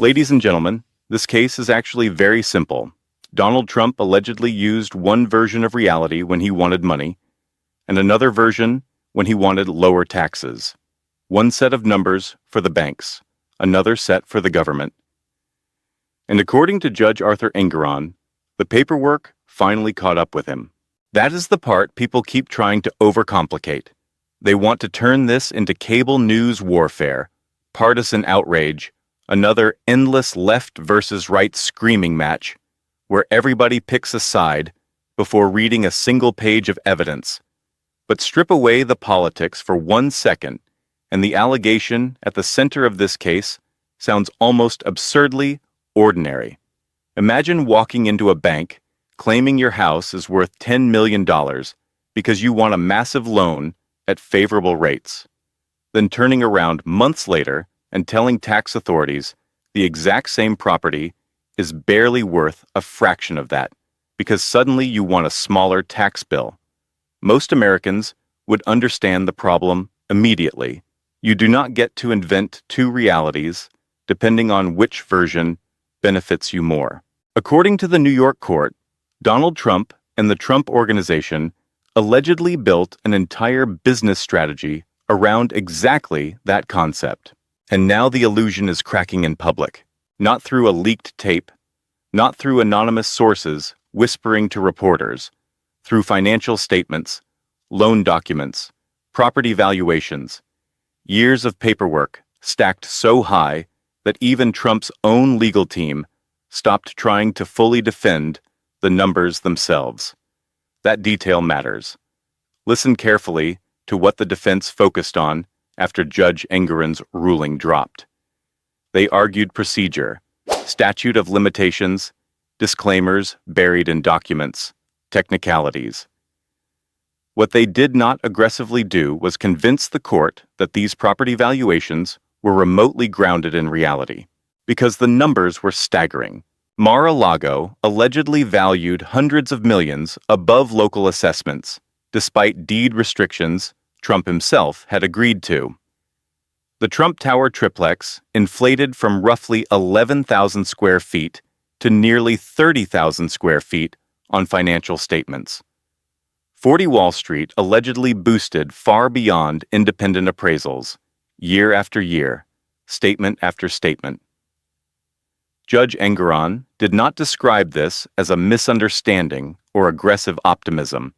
Ladies and gentlemen, this case is actually very simple. Donald Trump allegedly used one version of reality when he wanted money, and another version when he wanted lower taxes. One set of numbers for the banks, another set for the government. And according to Judge Arthur Engoron, the paperwork finally caught up with him. That is the part people keep trying to overcomplicate. They want to turn this into cable news warfare, partisan outrage, another endless left versus right screaming match, where everybody picks a side before reading a single page of evidence. But strip away the politics for 1 second, and the allegation at the center of this case sounds almost absurdly ordinary. Imagine walking into a bank, claiming your house is worth $10 million because you want a massive loan at favorable rates, then turning around months later and telling tax authorities the exact same property is barely worth a fraction of that because suddenly you want a smaller tax bill. Most Americans would understand the problem immediately. You do not get to invent two realities depending on which version benefits you more. According to the New York court, Donald Trump and the Trump Organization allegedly built an entire business strategy around exactly that concept. And now the illusion is cracking in public, not through a leaked tape, not through anonymous sources whispering to reporters, through financial statements, loan documents, property valuations, years of paperwork stacked so high that even Trump's own legal team stopped trying to fully defend the numbers themselves. That detail matters. Listen carefully to what the defense focused on after Judge Engoron's ruling dropped. They argued procedure, statute of limitations, disclaimers buried in documents, technicalities. What they did not aggressively do was convince the court that these property valuations were remotely grounded in reality, because the numbers were staggering. Mar-a-Lago allegedly valued hundreds of millions above local assessments, despite deed restrictions Trump himself had agreed to. The Trump Tower triplex inflated from roughly 11,000 square feet to nearly 30,000 square feet on financial statements. 40 Wall Street allegedly boosted far beyond independent appraisals, year after year, statement after statement. Judge Engoron did not describe this as a misunderstanding or aggressive optimism.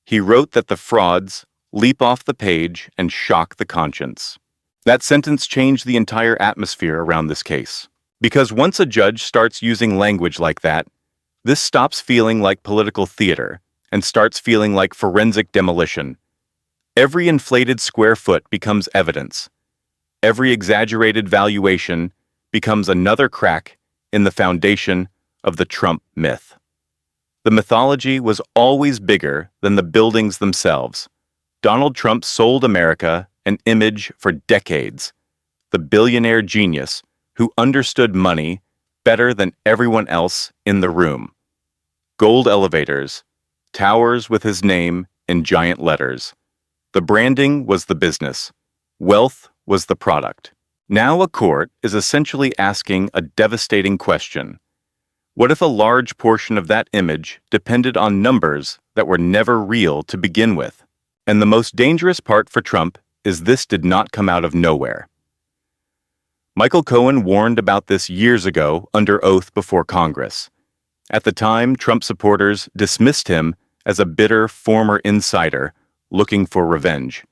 He wrote that the frauds leap off the page and shock the conscience. That sentence changed the entire atmosphere around this case. Because once a judge starts using language like that, this stops feeling like political theater and starts feeling like forensic demolition. Every inflated square foot becomes evidence. Every exaggerated valuation becomes another crack in the foundation of the Trump myth. The mythology was always bigger than the buildings themselves. Donald Trump sold America an image for decades, the billionaire genius who understood money better than everyone else in the room. Gold elevators, towers with his name in giant letters. The branding was the business. Wealth was the product. Now a court is essentially asking a devastating question. What if a large portion of that image depended on numbers that were never real to begin with? And the most dangerous part for Trump is this did not come out of nowhere. Michael Cohen warned about this years ago under oath before Congress. At the time, Trump supporters dismissed him as a bitter former insider looking for revenge.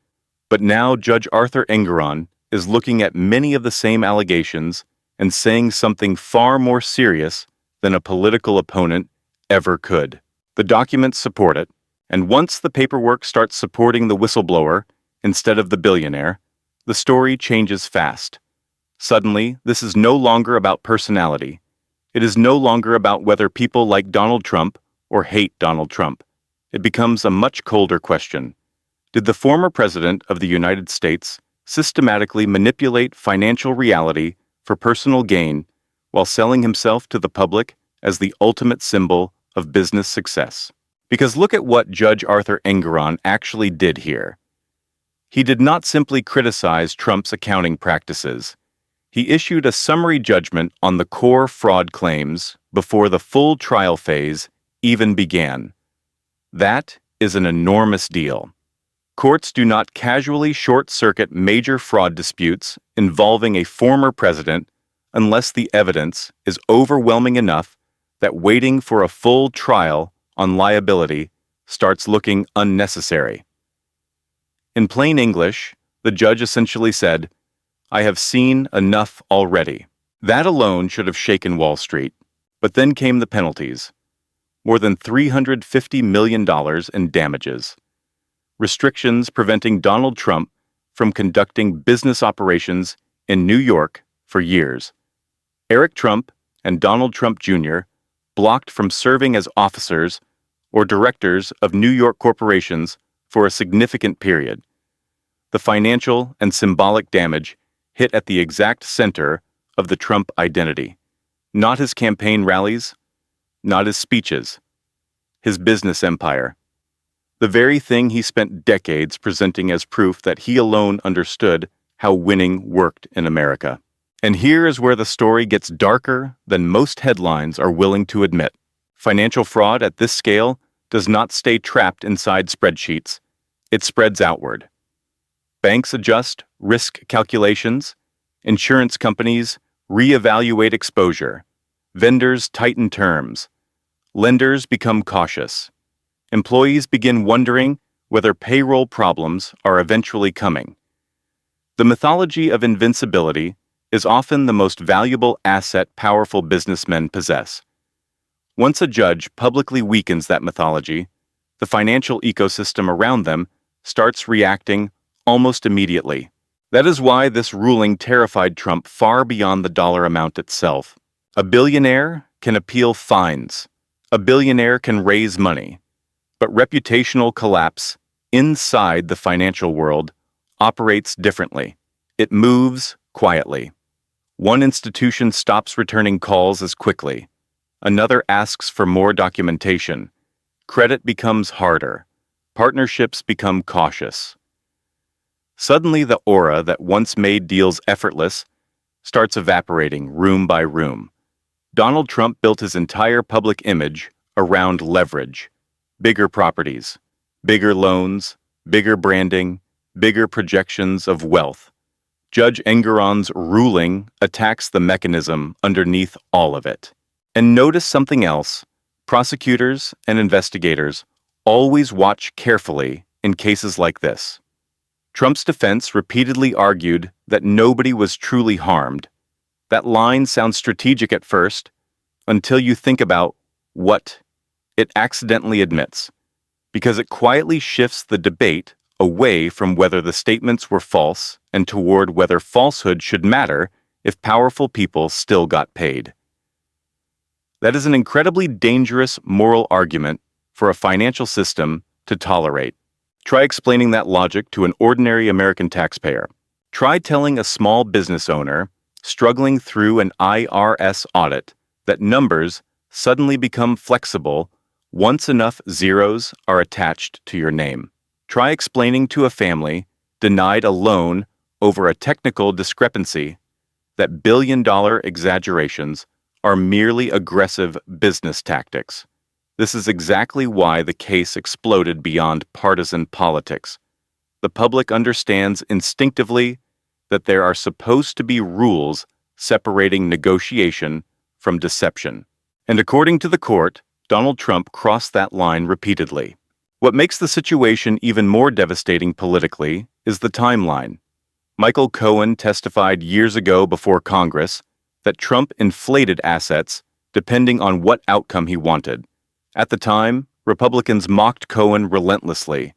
But now Judge Arthur Engoron is looking at many of the same allegations and saying something far more serious than a political opponent ever could. The documents support it, and once the paperwork starts supporting the whistleblower instead of the billionaire, the story changes fast. Suddenly, this is no longer about personality. It is no longer about whether people like Donald Trump or hate Donald Trump. It becomes a much colder question. Did the former president of the United States systematically manipulate financial reality for personal gain while selling himself to the public as the ultimate symbol of business success? Because look at what Judge Arthur Engoron actually did here. He did not simply criticize Trump's accounting practices. He issued a summary judgment on the core fraud claims before the full trial phase even began. That is an enormous deal. Courts do not casually short-circuit major fraud disputes involving a former president unless the evidence is overwhelming enough that waiting for a full trial on liability starts looking unnecessary. In plain English, the judge essentially said, "I have seen enough already." That alone should have shaken Wall Street. But then came the penalties. More than $350 million in damages. Restrictions preventing Donald Trump from conducting business operations in New York for years. Eric Trump and Donald Trump Jr. blocked from serving as officers or directors of New York corporations for a significant period. The financial and symbolic damage hit at the exact center of the Trump identity. Not his campaign rallies, not his speeches, his business empire. The very thing he spent decades presenting as proof that he alone understood how winning worked in America. And here is where the story gets darker than most headlines are willing to admit. Financial fraud at this scale does not stay trapped inside spreadsheets. It spreads outward. Banks adjust risk calculations. Insurance companies reevaluate exposure. Vendors tighten terms. Lenders become cautious. Employees begin wondering whether payroll problems are eventually coming. The mythology of invincibility is often the most valuable asset powerful businessmen possess. Once a judge publicly weakens that mythology, the financial ecosystem around them starts reacting almost immediately. That is why this ruling terrified Trump far beyond the dollar amount itself. A billionaire can appeal fines. A billionaire can raise money. But reputational collapse inside the financial world operates differently. It moves quietly. One institution stops returning calls as quickly. Another asks for more documentation. Credit becomes harder. Partnerships become cautious. Suddenly, the aura that once made deals effortless starts evaporating room by room. Donald Trump built his entire public image around leverage. Bigger properties, bigger loans, bigger branding, bigger projections of wealth. Judge Engoron's ruling attacks the mechanism underneath all of it. And notice something else. Prosecutors and investigators always watch carefully in cases like this. Trump's defense repeatedly argued that nobody was truly harmed. That line sounds strategic at first, until you think about what it accidentally admits, because it quietly shifts the debate away from whether the statements were false and toward whether falsehood should matter if powerful people still got paid. That is an incredibly dangerous moral argument for a financial system to tolerate. Try explaining that logic to an ordinary American taxpayer. Try telling a small business owner struggling through an IRS audit that numbers suddenly become flexible once enough zeros are attached to your name. Try explaining to a family denied a loan over a technical discrepancy that billion-dollar exaggerations are merely aggressive business tactics. This is exactly why the case exploded beyond partisan politics. The public understands instinctively that there are supposed to be rules separating negotiation from deception. And according to the court, Donald Trump crossed that line repeatedly. What makes the situation even more devastating politically is the timeline. Michael Cohen testified years ago before Congress that Trump inflated assets depending on what outcome he wanted. At the time, Republicans mocked Cohen relentlessly.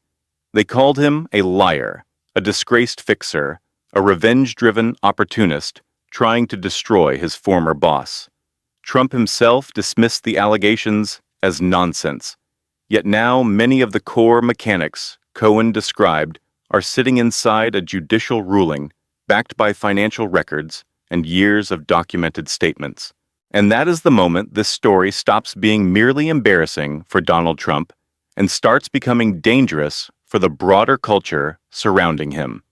They called him a liar, a disgraced fixer, a revenge-driven opportunist trying to destroy his former boss. Trump himself dismissed the allegations as nonsense. Yet now many of the core mechanics Cohen described are sitting inside a judicial ruling backed by financial records and years of documented statements. And that is the moment this story stops being merely embarrassing for Donald Trump and starts becoming dangerous for the broader culture surrounding him.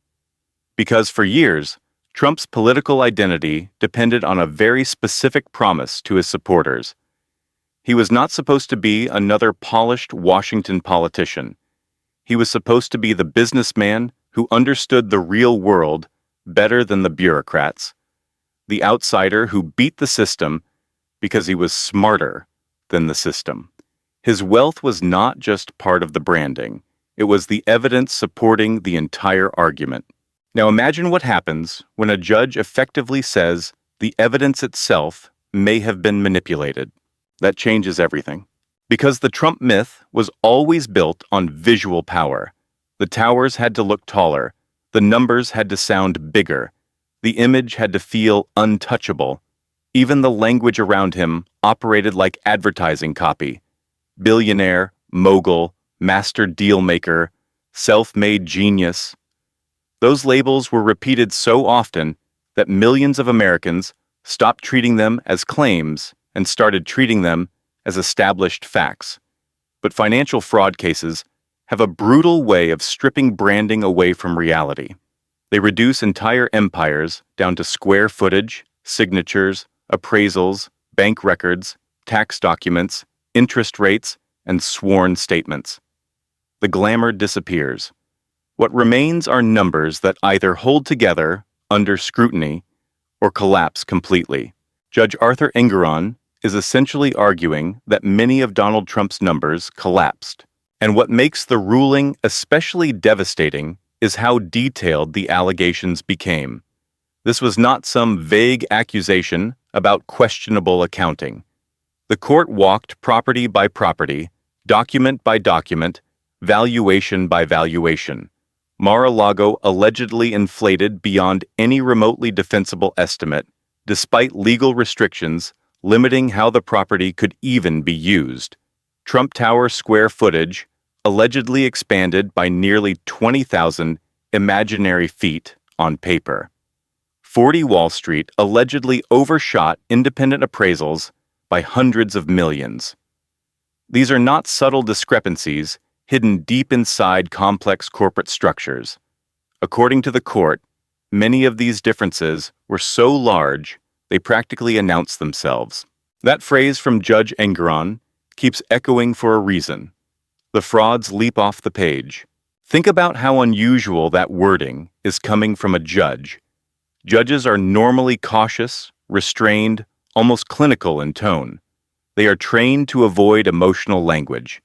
Because for years, Trump's political identity depended on a very specific promise to his supporters. He was not supposed to be another polished Washington politician. He was supposed to be the businessman who understood the real world better than the bureaucrats, the outsider who beat the system because he was smarter than the system. His wealth was not just part of the branding. It was the evidence supporting the entire argument. Now imagine what happens when a judge effectively says the evidence itself may have been manipulated. That changes everything. Because the Trump myth was always built on visual power. The towers had to look taller. The numbers had to sound bigger. The image had to feel untouchable. Even the language around him operated like advertising copy. Billionaire, mogul, master dealmaker, self-made genius. Those labels were repeated so often that millions of Americans stopped treating them as claims and started treating them as established facts. But financial fraud cases have a brutal way of stripping branding away from reality. They reduce entire empires down to square footage, signatures, appraisals, bank records, tax documents, interest rates, and sworn statements. The glamour disappears. What remains are numbers that either hold together under scrutiny or collapse completely. Judge Arthur Engoron is essentially arguing that many of Donald Trump's numbers collapsed. And what makes the ruling especially devastating is how detailed the allegations became. This was not some vague accusation about questionable accounting. The court walked property by property, document by document, valuation by valuation. Mar-a-Lago allegedly inflated beyond any remotely defensible estimate, despite legal restrictions limiting how the property could even be used. Trump Tower square footage allegedly expanded by nearly 20,000 imaginary feet on paper. 40 Wall Street allegedly overshot independent appraisals by hundreds of millions. These are not subtle discrepancies hidden deep inside complex corporate structures. According to the court, many of these differences were so large they practically announced themselves. That phrase from Judge Engoron keeps echoing for a reason. The frauds leap off the page. Think about how unusual that wording is coming from a judge. Judges are normally cautious, restrained, almost clinical in tone. They are trained to avoid emotional language.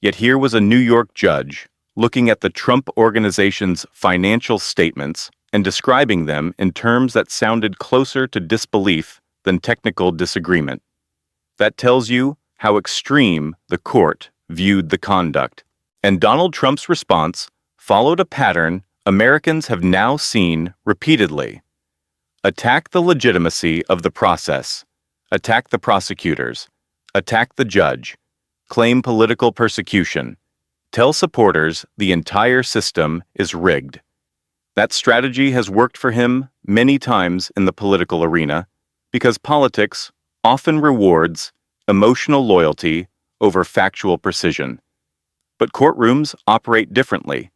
Yet here was a New York judge looking at the Trump Organization's financial statements and describing them in terms that sounded closer to disbelief than technical disagreement. That tells you how extreme the court viewed the conduct. And Donald Trump's response followed a pattern Americans have now seen repeatedly. Attack the legitimacy of the process. Attack the prosecutors. Attack the judge. Claim political persecution. Tell supporters the entire system is rigged. That strategy has worked for him many times in the political arena because politics often rewards emotional loyalty over factual precision. But courtrooms operate differently.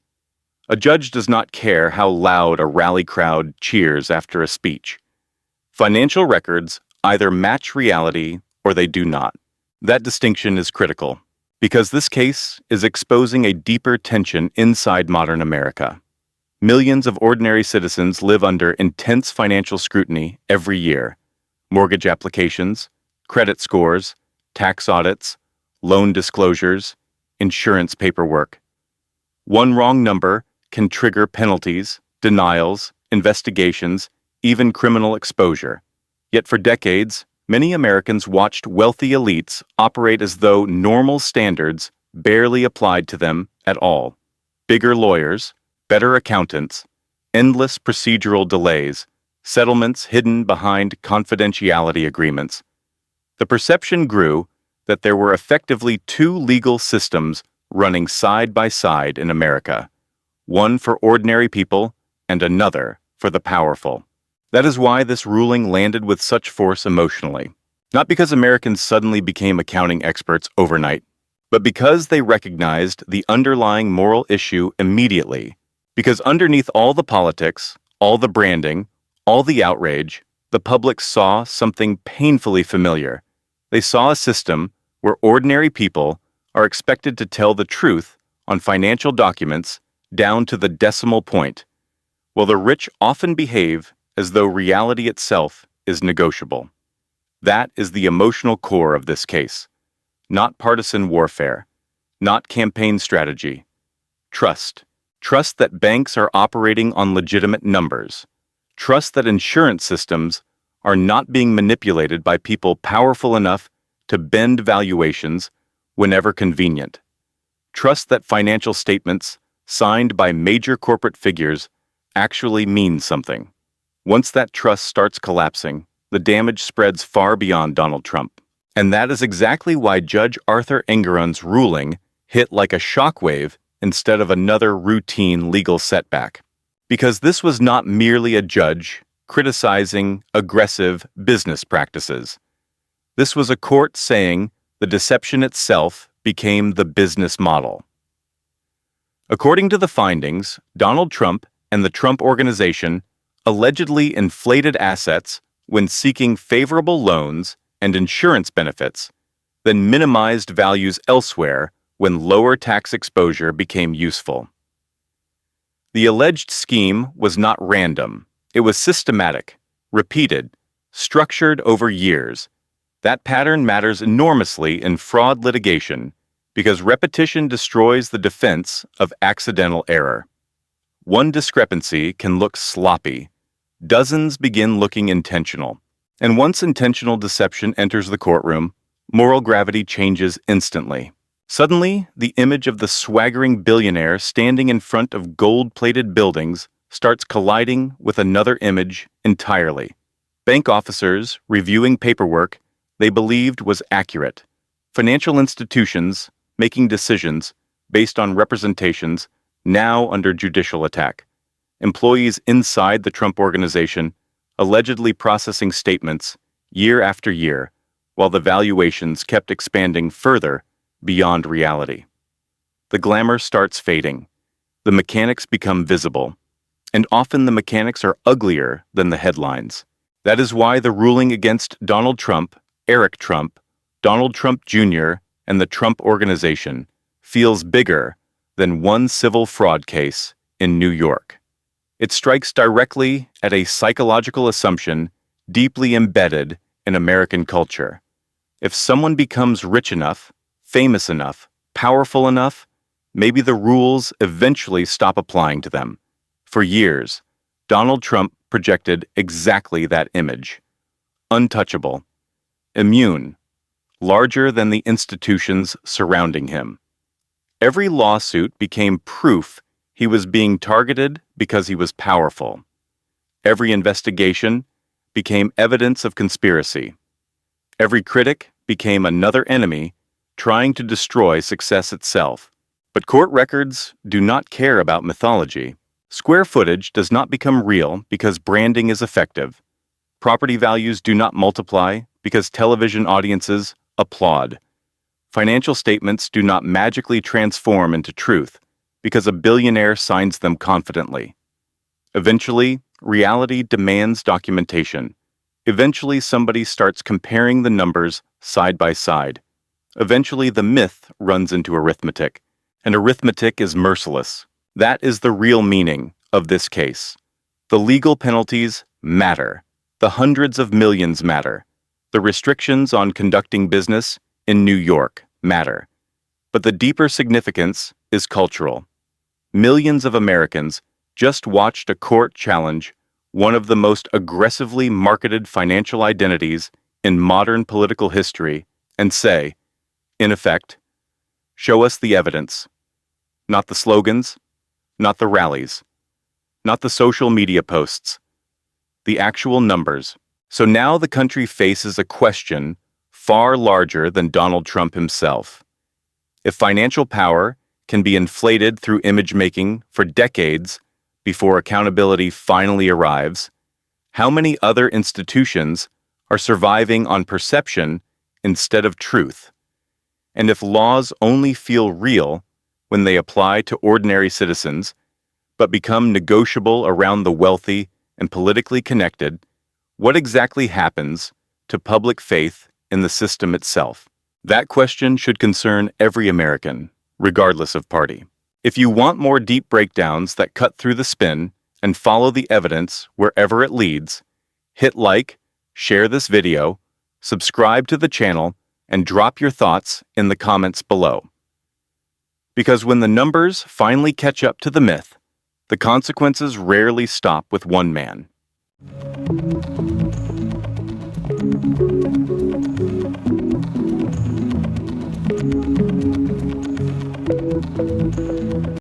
A judge does not care how loud a rally crowd cheers after a speech. Financial records either match reality or they do not. That distinction is critical because this case is exposing a deeper tension inside modern America. Millions of ordinary citizens live under intense financial scrutiny every year. Mortgage applications, credit scores, tax audits, loan disclosures, insurance paperwork. One wrong number can trigger penalties, denials, investigations, even criminal exposure. Yet for decades, many Americans watched wealthy elites operate as though normal standards barely applied to them at all. Bigger lawyers, better accountants, endless procedural delays, settlements hidden behind confidentiality agreements. The perception grew that there were effectively two legal systems running side by side in America, one for ordinary people and another for the powerful. That is why this ruling landed with such force emotionally. Not because Americans suddenly became accounting experts overnight, but because they recognized the underlying moral issue immediately. Because underneath all the politics, all the branding, All the outrage, the public saw something painfully familiar. They saw a system where ordinary people are expected to tell the truth on financial documents down to the decimal point, while the rich often behave as though reality itself is negotiable. That is the emotional core of this case. Not partisan warfare, not campaign strategy. Trust. Trust that banks are operating on legitimate numbers. Trust that insurance systems are not being manipulated by people powerful enough to bend valuations whenever convenient. Trust that financial statements signed by major corporate figures actually mean something. Once that trust starts collapsing, the damage spreads far beyond Donald Trump. And that is exactly why Judge Arthur Engoron's ruling hit like a shockwave instead of another routine legal setback. Because this was not merely a judge criticizing aggressive business practices. This was a court saying the deception itself became the business model. According to the findings, Donald Trump and the Trump Organization allegedly inflated assets when seeking favorable loans and insurance benefits, then minimized values elsewhere when lower tax exposure became useful. The alleged scheme was not random. It was systematic, repeated, structured over years. That pattern matters enormously in fraud litigation because repetition destroys the defense of accidental error. One discrepancy can look sloppy. Dozens begin looking intentional. And once intentional deception enters the courtroom, moral gravity changes instantly. Suddenly, the image of the swaggering billionaire standing in front of gold-plated buildings starts colliding with another image entirely. Bank officers reviewing paperwork they believed was accurate. Financial institutions making decisions based on representations now under judicial attack. Employees inside the Trump Organization allegedly processing statements year after year, while the valuations kept expanding further beyond reality. The glamour starts fading. The mechanics become visible. And often the mechanics are uglier than the headlines. That is why the ruling against Donald Trump, Eric Trump, Donald Trump Jr., and the Trump Organization feels bigger than one civil fraud case in New York. It strikes directly at a psychological assumption deeply embedded in American culture. If someone becomes rich enough, famous enough, powerful enough, maybe the rules eventually stop applying to them. For years, Donald Trump projected exactly that image. Untouchable, immune, larger than the institutions surrounding him. Every lawsuit became proof he was being targeted because he was powerful. Every investigation became evidence of conspiracy. Every critic became another enemy trying to destroy success itself. But court records do not care about mythology. Square footage does not become real because branding is effective. Property values do not multiply because television audiences applaud. Financial statements do not magically transform into truth because a billionaire signs them confidently. Eventually, reality demands documentation. Eventually, somebody starts comparing the numbers side by side. Eventually, the myth runs into arithmetic, and arithmetic is merciless. That is the real meaning of this case. The legal penalties matter. The hundreds of millions matter. The restrictions on conducting business in New York matter. But the deeper significance is cultural. Millions of Americans just watched a court challenge one of the most aggressively marketed financial identities in modern political history and say, in effect, show us the evidence, not the slogans, not the rallies, not the social media posts, the actual numbers. So now the country faces a question far larger than Donald Trump himself. If financial power can be inflated through image-making for decades before accountability finally arrives, how many other institutions are surviving on perception instead of truth? And if laws only feel real when they apply to ordinary citizens, but become negotiable around the wealthy and politically connected, what exactly happens to public faith in the system itself? That question should concern every American, regardless of party. If you want more deep breakdowns that cut through the spin and follow the evidence wherever it leads, hit like, share this video, subscribe to the channel, and drop your thoughts in the comments below. Because when the numbers finally catch up to the myth, the consequences rarely stop with one man.